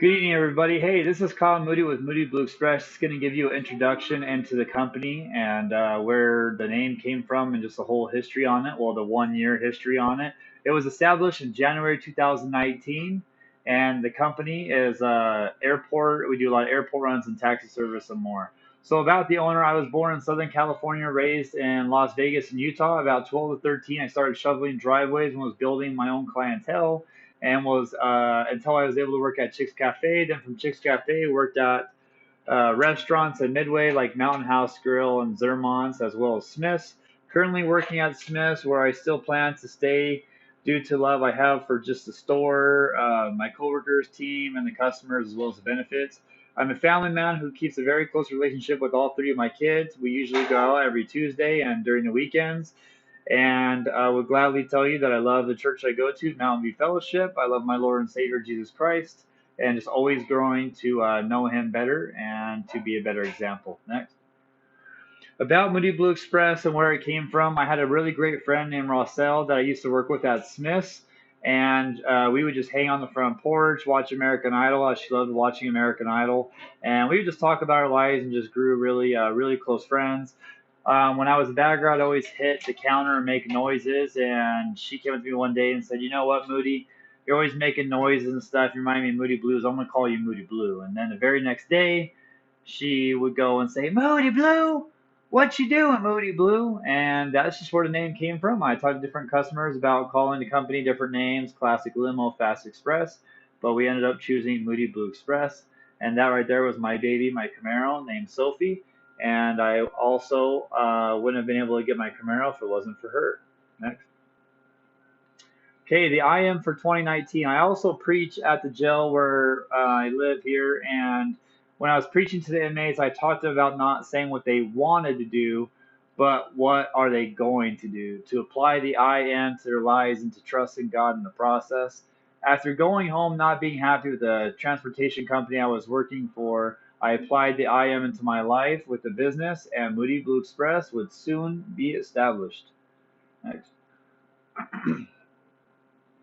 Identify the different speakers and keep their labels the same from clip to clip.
Speaker 1: Good evening, everybody. Hey, this is Colin Moody with MOODYBLU EXPRESS. It's going to give you an introduction into the company and where the name came from and just the whole history on it. Well, the 1 year history on it. It was established in January 2019, and the company is airport. We do a lot of airport runs and taxi service and more. So about the owner, I was born in Southern California, raised in Las Vegas and Utah. About 12 to 13, I started shoveling driveways and was building my own clientele and was until I was able to work at Chick's Cafe. Then from Chick's Cafe, worked at restaurants at Midway like Mountain House Grill and Zermon's, as well as Smith's. Currently working at Smith's, where I still plan to stay due to love I have for just the store, my coworkers, team, and the customers, as well as the benefits. I'm a family man who keeps a very close relationship with all three of my kids. We usually go out every Tuesday and during the weekends. And I would gladly tell you that I love the church I go to, Mountain View Fellowship. I love my Lord and Savior Jesus Christ, and just always growing to know Him better and to be a better example. Next. About MOODYBLU EXPRESS and where it came from, I had a really great friend named Rossell that I used to work with at Smith's, and we would just hang on the front porch, watch American Idol. She loved watching American Idol, and we would just talk about our lives and just grew really close friends. When I was a bagger, I'd always hit the counter and make noises. And she came up to me one day and said, "You know what, Moody? You're always making noises and stuff. You remind me of Moody Blues. I'm going to call you Moody Blue." And then the very next day, she would go and say, "Moody Blue, what you doing, Moody Blue?" And that's just where the name came from. I talked to different customers about calling the company different names, Classic Limo, Fast Express, but we ended up choosing MOODYBLU EXPRESS. And that right there was my baby, my Camaro named Sophie. And I also wouldn't have been able to get my Camaro if it wasn't for her. Next. Okay, the IM for 2019. I also preach at the jail where I live here, and when I was preaching to the inmates, I talked about not saying what they wanted to do, but what are they going to do to apply the IM to their lives and to trust in God in the process. After going home not being happy with the transportation company I was working for, I applied the IM into my life with the business, and MOODYBLU EXPRESS would soon be established. Next.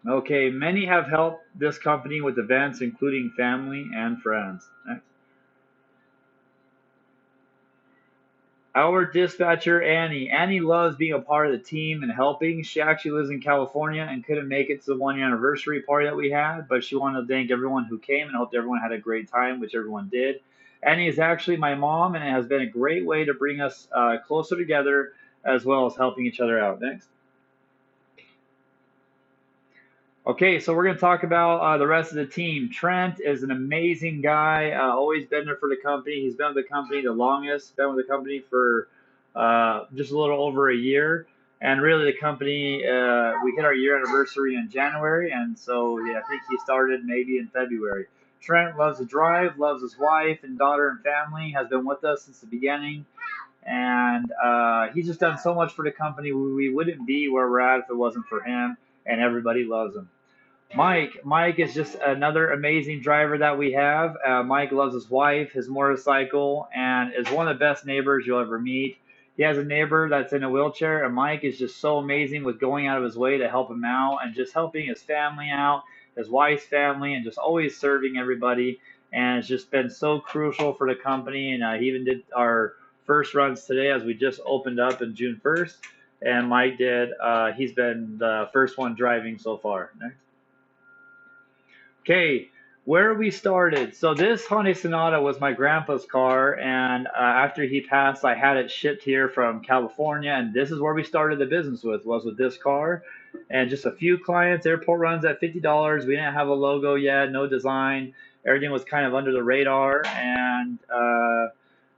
Speaker 1: Okay, many have helped this company with events, including family and friends. Next. Our dispatcher, Annie. Annie loves being a part of the team and helping. She actually lives in California and couldn't make it to the 1 year anniversary party that we had, but she wanted to thank everyone who came and hoped everyone had a great time, which everyone did. Annie is actually my mom, and it has been a great way to bring us closer together as well as helping each other out. Next. Okay, so we're going to talk about the rest of the team. Trent is an amazing guy, always been there for the company. He's been with the company the longest, been with the company for just a little over a year. And really, the company, we hit our year anniversary in January, and so yeah, I think he started maybe in February. Trent loves to drive, loves his wife and daughter and family, has been with us since the beginning, and he's just done so much for the company. We wouldn't be where we're at if it wasn't for him, and everybody loves him. Mike is just another amazing driver that we have. Mike loves his wife, his motorcycle, and is one of the best neighbors you'll ever meet. He has a neighbor that's in a wheelchair, and Mike is just so amazing with going out of his way to help him out and just helping his family out, his wife's family, and just always serving everybody. And it's just been so crucial for the company. And he even did our first runs today as we just opened up in June 1st. And Mike did. He's been the first one driving so far. Next. Okay, where we started. So this Hyundai Sonata was my grandpa's car, and after he passed, I had it shipped here from California, and this is where we started the business was with this car, and just a few clients, airport runs at $50. We didn't have a logo yet, no design. Everything was kind of under the radar, and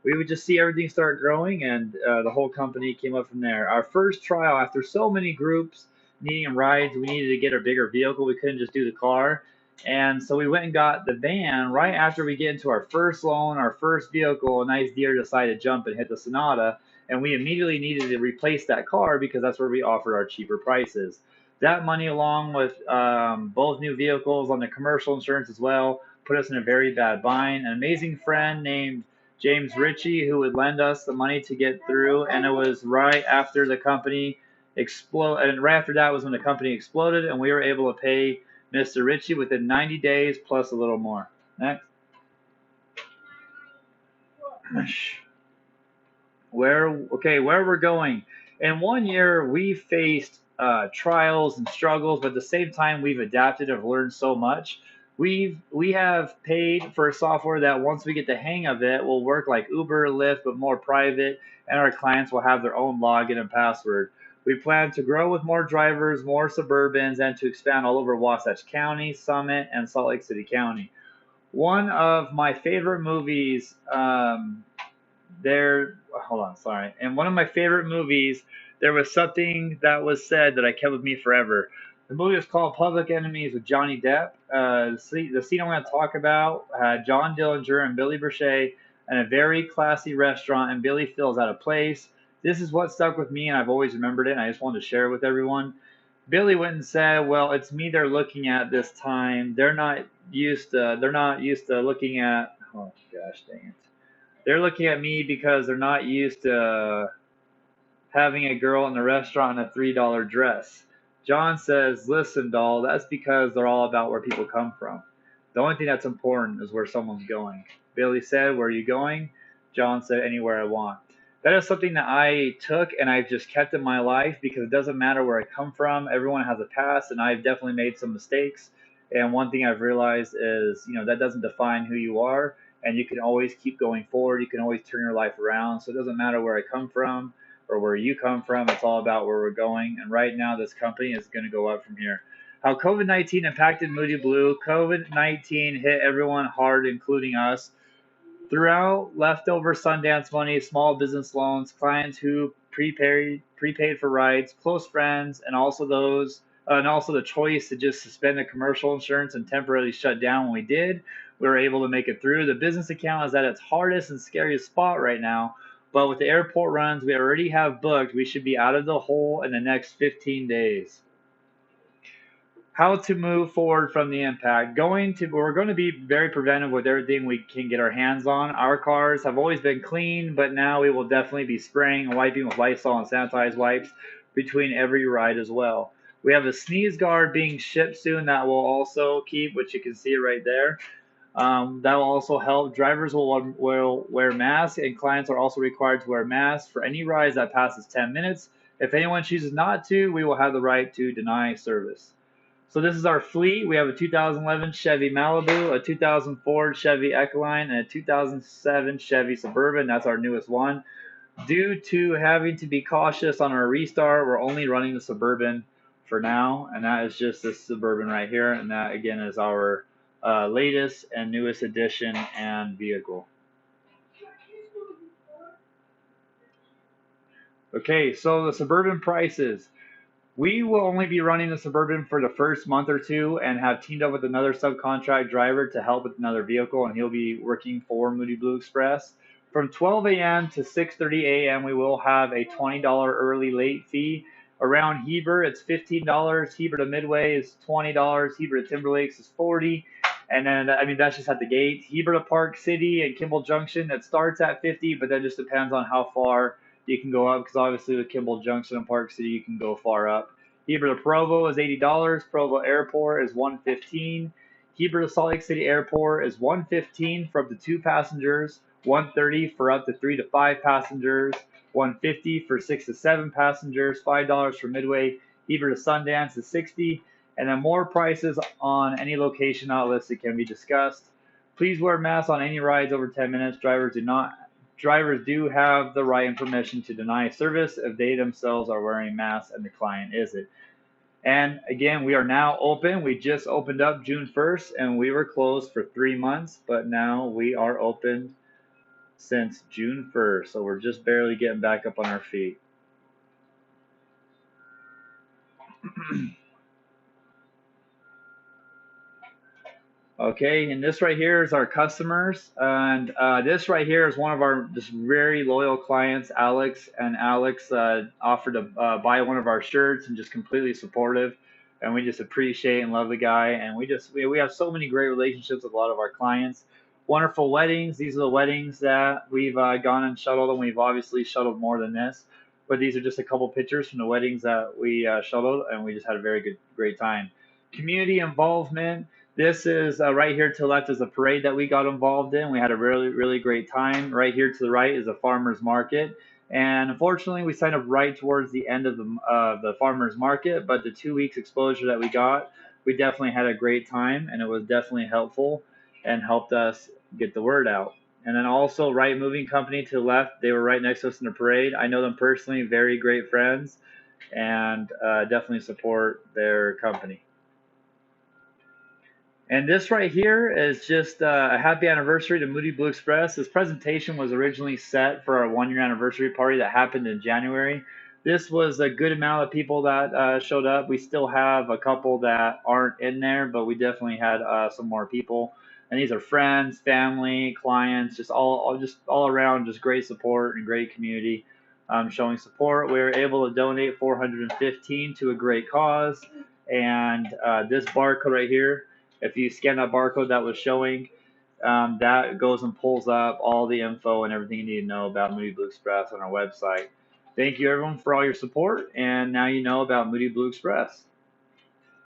Speaker 1: we would just see everything start growing, and the whole company came up from there. Our first trial, after so many groups needing rides, we needed to get a bigger vehicle. We couldn't just do the car. And so we went and got the van right after we get into our first loan, our first vehicle. A nice deer decided to jump and hit the Sonata, and we immediately needed to replace that car because that's where we offered our cheaper prices. That money, along with both new vehicles on the commercial insurance as well, put us in a very bad bind. An amazing friend named James Ritchie who would lend us the money to get through, and it was right after the company exploded. And right after that was when the company exploded, and we were able to pay Mr. Ritchie within 90 days plus a little more. Next. Where we're going. In one year, we faced trials and struggles, but at the same time, we've adapted and learned so much. We have paid for software that once we get the hang of it will work like Uber, Lyft, but more private, and our clients will have their own login and password. We plan to grow with more drivers, more Suburbans, and to expand all over Wasatch County, Summit, and Salt Lake City County. One of my favorite movies, there hold on, sorry. In one of my favorite movies, there was something that was said that I kept with me forever. The movie was called Public Enemies with Johnny Depp. The scene I'm going to talk about had John Dillinger and Billy Brachet in a very classy restaurant, and Billy feels out of place. This is what stuck with me, and I've always remembered it, and I just wanted to share it with everyone. Billy went and said, "Well, it's me they're looking at this time. They're not used to looking at. Oh gosh, dang it. They're looking at me because they're not used to having a girl in the restaurant in a $3 dress." John says, "Listen, doll, that's because they're all about where people come from. The only thing that's important is where someone's going." Billy said, "Where are you going?" John said, "Anywhere I want." That is something that I took and I've just kept in my life because it doesn't matter where I come from. Everyone has a past, and I've definitely made some mistakes. And one thing I've realized is, that doesn't define who you are, and you can always keep going forward. You can always turn your life around. So it doesn't matter where I come from or where you come from. It's all about where we're going. And right now, this company is going to go up from here. How COVID-19 impacted Moody Blue. COVID-19 hit everyone hard, including us. Throughout leftover Sundance money, small business loans, clients who prepaid for rides, close friends, and also the choice to just suspend the commercial insurance and temporarily shut down when we did, we were able to make it through. The business account is at its hardest and scariest spot right now, but with the airport runs we already have booked, we should be out of the hole in the next 15 days. How to move forward from the impact. We're going to be very preventive with everything we can get our hands on. Our cars have always been clean, but now we will definitely be spraying and wiping with Lysol and sanitized wipes between every ride as well. We have a sneeze guard being shipped soon that will also keep, which you can see right there. That will also help. Drivers will wear masks, and clients are also required to wear masks for any rides that passes 10 minutes. If anyone chooses not to, we will have the right to deny service. So this is our fleet. We have a 2011 Chevy Malibu, a 2004 Chevy Ecoline, and a 2007 Chevy Suburban. That's our newest one. Due to having to be cautious on our restart, we're only running the Suburban for now, and that is just this Suburban right here. And that again is our latest and newest addition and vehicle. Okay, so the Suburban prices. We will only be running the Suburban for the first month or two and have teamed up with another subcontract driver to help with another vehicle, and he'll be working for Moody Blue Express. From 12 a.m. to 6:30 a.m., we will have a $20 early late fee. Around Heber, it's $15. Heber to Midway is $20. Heber to Timberlakes is $40. And then, I mean, that's just at the gate. Heber to Park City and Kimball Junction, that starts at $50, but that just depends on how far you can go up because obviously with Kimball Junction and Park City, you can go far up. Heber to Provo is $80. Provo Airport is $115. Heber to Salt Lake City Airport is $115 for up to 2 passengers, $130 for up to 3 to 5 passengers, $150 for 6 to 7 passengers, $5 for Midway. Heber to Sundance is $60, and then more prices on any location not listed can be discussed. Please wear masks on any rides over 10 minutes. Drivers do have the right and permission to deny service if they themselves are wearing masks and the client isn't. And again, we are now open. We just opened up June 1st and we were closed for 3 months, but now we are open since June 1st. So we're just barely getting back up on our feet. Okay, and this right here is our customers, and this right here is one of our just very loyal clients, Alex. And Alex offered to buy one of our shirts and just completely supportive, and we just appreciate and love the guy. And we have so many great relationships with a lot of our clients. Wonderful weddings. These are the weddings that we've gone and shuttled, and we've obviously shuttled more than this. But these are just a couple pictures from the weddings that we shuttled, and we just had a very great time. Community involvement. This is right here to the left is a parade that we got involved in. We had a really, really great time. Right here to the right is a farmer's market. And unfortunately, we signed up right towards the end of the farmer's market, but the 2 weeks exposure that we got, we definitely had a great time, and it was definitely helpful and helped us get the word out. And then also, Right Moving Company to the left, they were right next to us in the parade. I know them personally, very great friends, and definitely support their company. And this right here is just a happy anniversary to Moody Blue Express. This presentation was originally set for our 1 year anniversary party that happened in January. This was a good amount of people that showed up. We still have a couple that aren't in there, but we definitely had some more people. And these are friends, family, clients, just all around, just great support and great community showing support. We were able to donate 415 to a great cause. And this barcode right here, if you scan that barcode that was showing, that goes and pulls up all the info and everything you need to know about Moody Blue Express on our website. Thank you everyone for all your support, and now you know about Moody Blue Express.